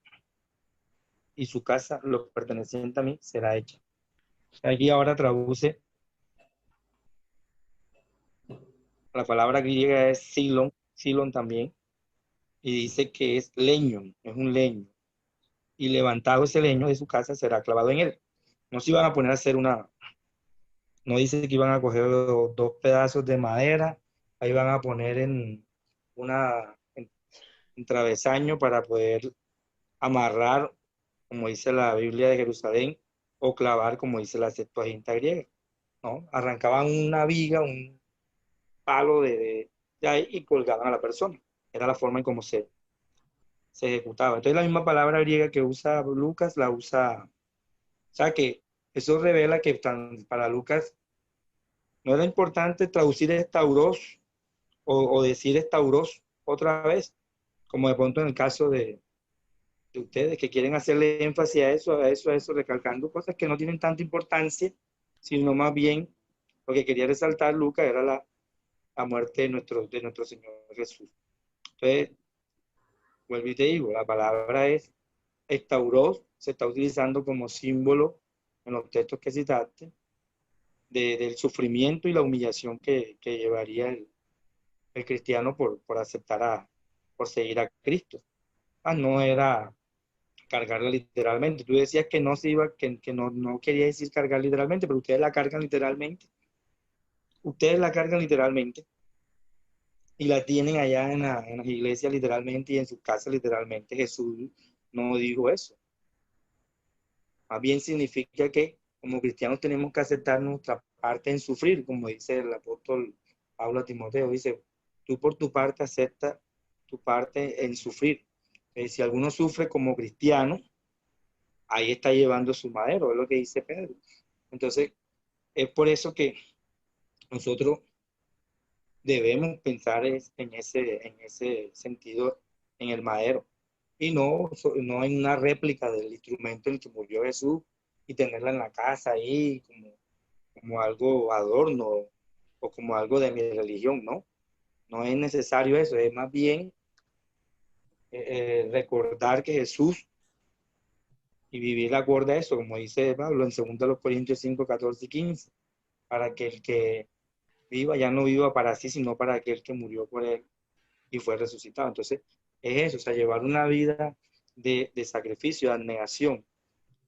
y su casa, lo perteneciente a mí, será hecha. Aquí ahora traduce, la palabra griega es silon, silon también, y dice que es leño, es un leño. Y levantado ese leño de su casa será clavado en él. No se iban a poner a hacer no dice que iban a coger dos pedazos de madera, ahí van a poner en travesaño para poder amarrar, como dice la Biblia de Jerusalén, o clavar, como dice la Septuaginta griega, ¿no? Arrancaban una viga, un palo de ahí y colgaban a la persona. Era la forma en cómo se ejecutaba. Entonces la misma palabra griega que usa Lucas la usa, o sea que eso revela que para Lucas no era importante traducir estauros o decir estauros otra vez, como de pronto en el caso de ustedes que quieren hacerle énfasis a eso, recalcando cosas que no tienen tanta importancia, sino más bien lo que quería resaltar Lucas era la muerte de nuestro Señor Jesús. Entonces, vuelvo y te digo, la palabra es estauros, se está utilizando como símbolo en los textos que citaste, del sufrimiento y la humillación que llevaría el cristiano por aceptar por seguir a Cristo. No era cargarla literalmente. Tú decías que no se iba, que no quería decir cargar literalmente, pero ustedes la cargan literalmente. Ustedes la cargan literalmente y la tienen allá en las iglesias literalmente y en sus casas literalmente. Jesús no dijo eso. Más bien significa que como cristianos tenemos que aceptar nuestra parte en sufrir, como dice el apóstol Pablo a Timoteo. Dice, tú por tu parte acepta tu parte en sufrir. Si alguno sufre como cristiano, ahí está llevando su madero, es lo que dice Pedro. Entonces, es por eso que nosotros debemos pensar en ese sentido, en el madero, y no en una réplica del instrumento en el que murió Jesús y tenerla en la casa ahí como algo adorno o como algo de mi religión, ¿no? No es necesario eso, es más bien recordar que Jesús y vivir acorde a eso, como dice Pablo en 2 Corintios 5, 14 y 15, para que el que viva ya no viva para sí, sino para aquel que murió por él y fue resucitado. Entonces, es eso, o sea, llevar una vida de sacrificio, de abnegación,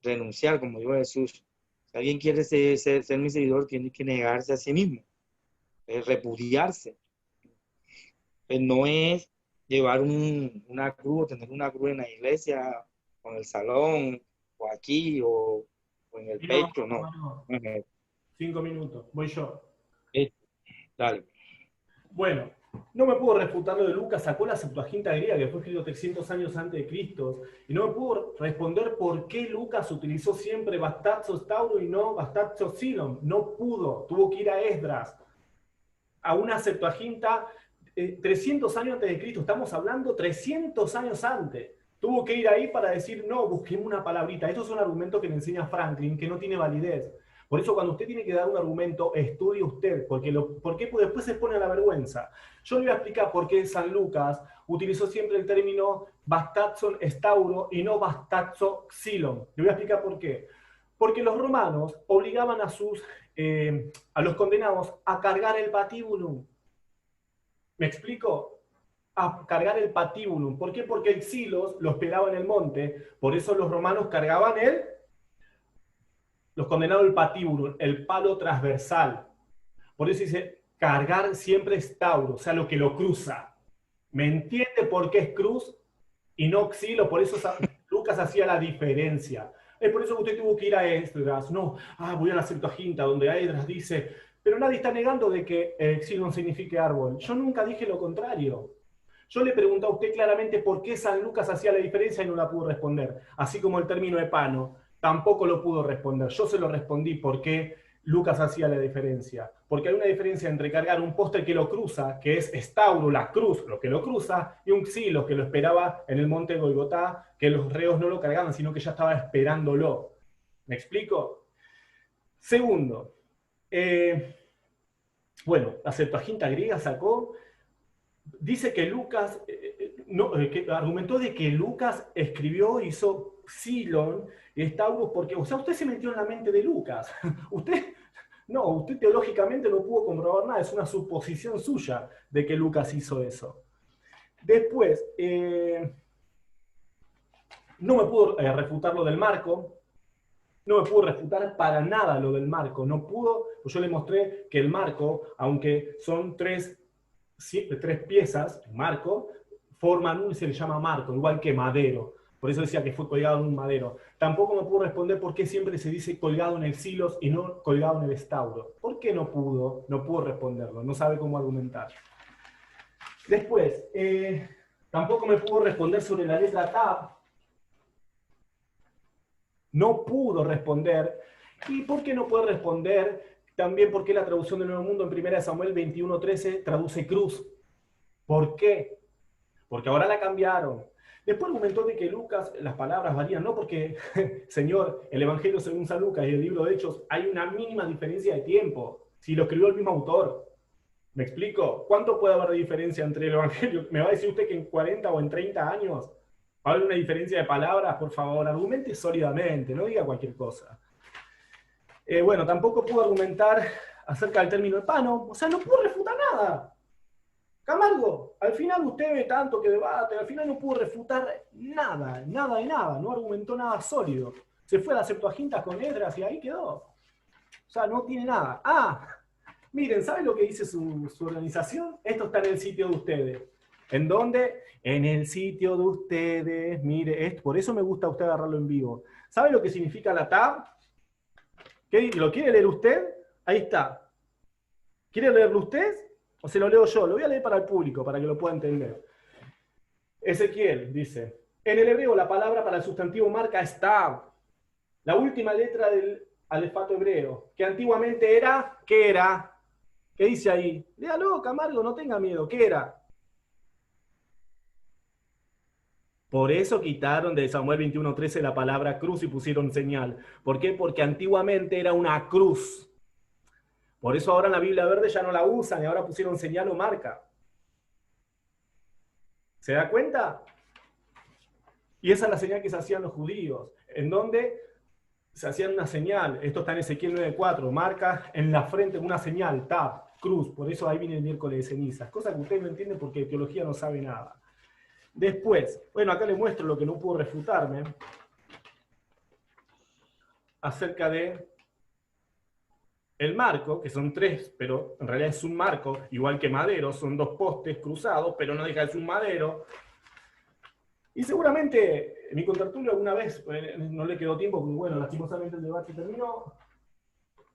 renunciar, como dijo Jesús. Si alguien quiere ser mi seguidor, tiene que negarse a sí mismo, repudiarse. No es llevar una cruz, tener una cruz en la iglesia, o en el salón, o aquí, o en el No, pecho, no. hermano, 5 minutos, voy yo. Dale. Bueno, no me pudo refutar lo de Lucas, sacó la Septuaginta griega que fue escrito 300 años antes de Cristo, y no me pudo responder por qué Lucas utilizó siempre Bastazo Tauro y no Bastazo Silon. No pudo, tuvo que ir a Esdras, a una Septuaginta 300 años antes de Cristo, estamos hablando 300 años antes. Tuvo que ir ahí para decir, no, busquemos una palabrita. Esto es un argumento que le enseña Franklin, que no tiene validez. Por eso cuando usted tiene que dar un argumento, estudie usted, porque después se pone a la vergüenza. Yo le voy a explicar por qué San Lucas utilizó siempre el término Bastazzon Stauro y no Bastazzo Xilon. Le voy a explicar por qué. Porque los romanos obligaban a los condenados a cargar el patíbulum. ¿Me explico? A cargar el patíbulum. ¿Por qué? Porque el xilos los pegaba en el monte, por eso los romanos cargaban los condenados el patíbulum, el palo transversal. Por eso dice, cargar siempre es tauro, o sea, lo que lo cruza. ¿Me entiende por qué es cruz y no xilo? Por eso Lucas hacía la diferencia. Es por eso que usted tuvo que ir a Esdras. No, voy a la Septuaginta, donde Esdras dice, pero nadie está negando de que xilon signifique árbol. Yo nunca dije lo contrario. Yo le pregunté a usted claramente por qué San Lucas hacía la diferencia y no la pudo responder. Así como el término epano, tampoco lo pudo responder. Yo se lo respondí por qué Lucas hacía la diferencia. Porque hay una diferencia entre cargar un poste que lo cruza, que es estauro, la cruz, lo que lo cruza, y un xilo que lo esperaba en el monte Golgotá, que los reos no lo cargaban, sino que ya estaba esperándolo. ¿Me explico? Segundo, bueno, la Septuaginta griega sacó, dice que Lucas, que argumentó de que Lucas escribió, hizo Xilon y Estaurus porque, o sea, usted se metió en la mente de Lucas. Usted teológicamente no pudo comprobar nada, es una suposición suya de que Lucas hizo eso. Después, no me pudo refutar lo del marco, no me pudo refutar para nada lo del marco, no pudo, pues yo le mostré que el marco, aunque son tres piezas, marco, forman uno y se le llama marco, igual que madero. Por eso decía que fue colgado en un madero. Tampoco me pudo responder por qué siempre se dice colgado en el silos y no colgado en el estauro. ¿Por qué no pudo? No pudo responderlo, no sabe cómo argumentar. Después, tampoco me pudo responder sobre la letra tab. No pudo responder. ¿Y por qué no puede responder? También porque la traducción del Nuevo Mundo en 1 Samuel 21:13 traduce cruz. ¿Por qué? Porque ahora la cambiaron. Después argumentó de que Lucas, las palabras varían, no porque, señor, el Evangelio según San Lucas y el libro de Hechos hay una mínima diferencia de tiempo. Si lo escribió el mismo autor. ¿Me explico? ¿Cuánto puede haber de diferencia entre el Evangelio? ¿Me va a decir usted que en 40 o en 30 años va a haber una diferencia de palabras? Por favor, argumente sólidamente, no diga cualquier cosa. Bueno, tampoco pudo argumentar acerca del término epano, o sea, no pudo refutar nada. Camargo, al final usted ve tanto que debate, al final no pudo refutar nada, nada de nada, no argumentó nada sólido. Se fue a la Septuaginta con Esdras y ahí quedó. O sea, no tiene nada. Miren, ¿saben lo que dice su organización? Esto está en el sitio de ustedes. ¿En dónde? En el sitio de ustedes. Mire, por eso me gusta a usted agarrarlo en vivo. ¿Sabe lo que significa la tab? ¿Lo quiere leer usted? Ahí está. ¿Quiere leerlo usted? ¿O se lo leo yo? Lo voy a leer para el público, para que lo pueda entender. Ezequiel dice, En el hebreo la palabra para el sustantivo marca es tav, la última letra del alfabeto hebreo, que antiguamente era, ¿qué era? ¿Qué dice ahí? Léalo, Camargo, no tenga miedo, ¿qué era? Por eso quitaron de Samuel 21:13 la palabra cruz y pusieron señal. ¿Por qué? Porque antiguamente era una cruz. Por eso ahora en la Biblia Verde ya no la usan y ahora pusieron señal o marca. ¿Se da cuenta? Y esa es la señal que se hacían los judíos, en donde se hacían una señal. Esto está en Ezequiel 9:4, marca en la frente una señal, tab, cruz. Por eso ahí viene el miércoles de cenizas. Cosa que ustedes no entienden porque de teología no sabe nada. Después, bueno, acá les muestro lo que no pudo refutarme acerca de el marco, que son tres, pero en realidad es un marco, igual que madero, son dos postes cruzados, pero no deja de ser un madero. Y seguramente mi contertulio alguna vez, no le quedó tiempo, porque bueno, lastimosamente el debate terminó,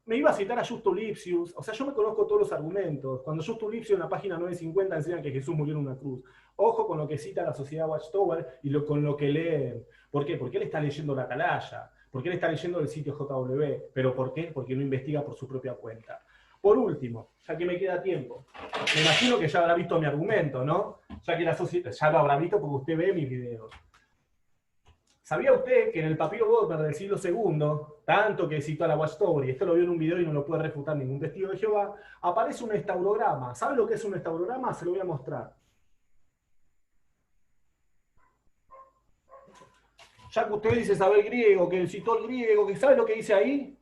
me iba a citar a Justo Lipsius, o sea, yo me conozco todos los argumentos. Cuando Justo Lipsius en la página 950 enseñan que Jesús murió en una cruz. Ojo con lo que cita la Sociedad Watchtower y con lo que leen. ¿Por qué? Porque él está leyendo la Atalaya, porque él está leyendo el sitio JW. ¿Pero por qué? Porque no investiga por su propia cuenta. Por último, ya que me queda tiempo, me imagino que ya habrá visto mi argumento, ¿no? Ya que la sociedad ya lo habrá visto porque usted ve mis videos. ¿Sabía usted que en el papiro Godmer del siglo II, tanto que citó a la Watchtower, y esto lo vio en un video y no lo puede refutar ningún testigo de Jehová, aparece un estaurograma? ¿Sabe lo que es un estaurograma? Se lo voy a mostrar. Ya que usted dice saber griego, que citó el griego, que ¿sabe lo que dice ahí?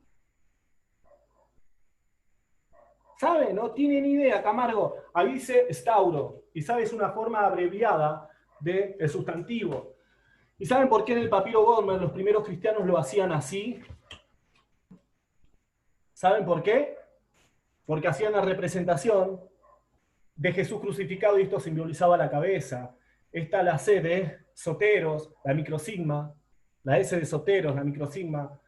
¿Sabe? No tiene ni idea, Camargo. Ahí dice stauro, y sabe, es una forma abreviada del sustantivo. ¿Y saben por qué en el papiro Godmer los primeros cristianos lo hacían así? ¿Saben por qué? Porque hacían la representación de Jesús crucificado y esto simbolizaba la cabeza. Esta la C de soteros, la microsigma, la S de soteros, la microsigma,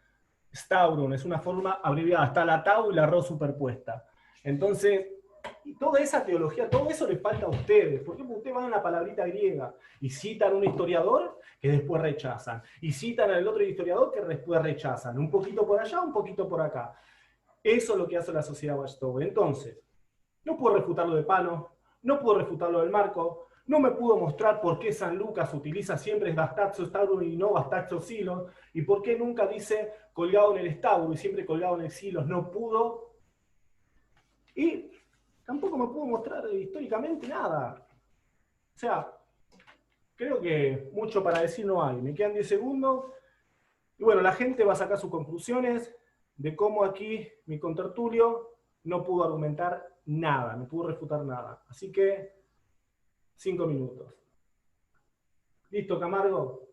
stauron, es una forma abreviada, está la tau y la rho superpuesta. Entonces, toda esa teología, todo eso les falta a ustedes. Por ejemplo, ustedes van a una palabrita griega y citan a un historiador que después rechazan, y citan al otro historiador que después rechazan, un poquito por allá, un poquito por acá. Eso es lo que hace la sociedad Watchtower. Entonces, no puedo refutar lo de Pano, no puedo refutar lo del Marco, no me pudo mostrar por qué San Lucas utiliza siempre Bastaxo Staurum y no Bastaxo Silos, y por qué nunca dice colgado en el Staurum y siempre colgado en el Silos. No pudo. Y tampoco me pudo mostrar históricamente nada. O sea, creo que mucho para decir no hay. Me quedan 10 segundos. Y bueno, la gente va a sacar sus conclusiones de cómo aquí mi contertulio no pudo argumentar nada, no pudo refutar nada. Así que 5 minutos. ¿Listo, Camargo?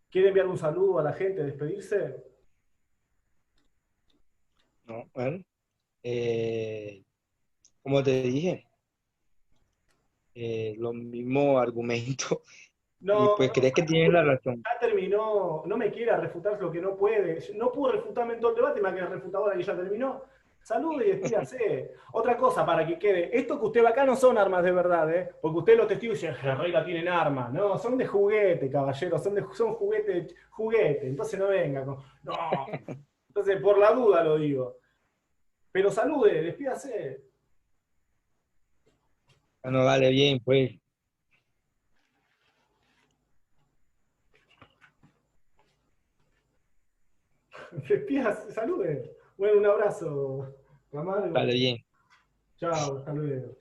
¿Quiere enviar un saludo a la gente, despedirse? No, bueno, como te dije, los mismos argumentos y No, pues crees que tienes la razón. ya terminó. No me quiera refutar lo que no puede. No pudo refutarme en todo el debate, me ha quedado refutado ahora que ya terminó. Salude y despídase. Otra cosa para que quede. Esto que usted ve acá no son armas de verdad, ¿eh? Porque usted los testigos dicen, la regla tienen armas. No, son de juguete, caballero. Son juguete, juguete. Entonces no venga con. No. Entonces, por la duda lo digo. Pero salude, despídase. No vale bien, pues. Despídase, salude. Bueno, un abrazo, Vale Camargo. bien. Chao, hasta luego.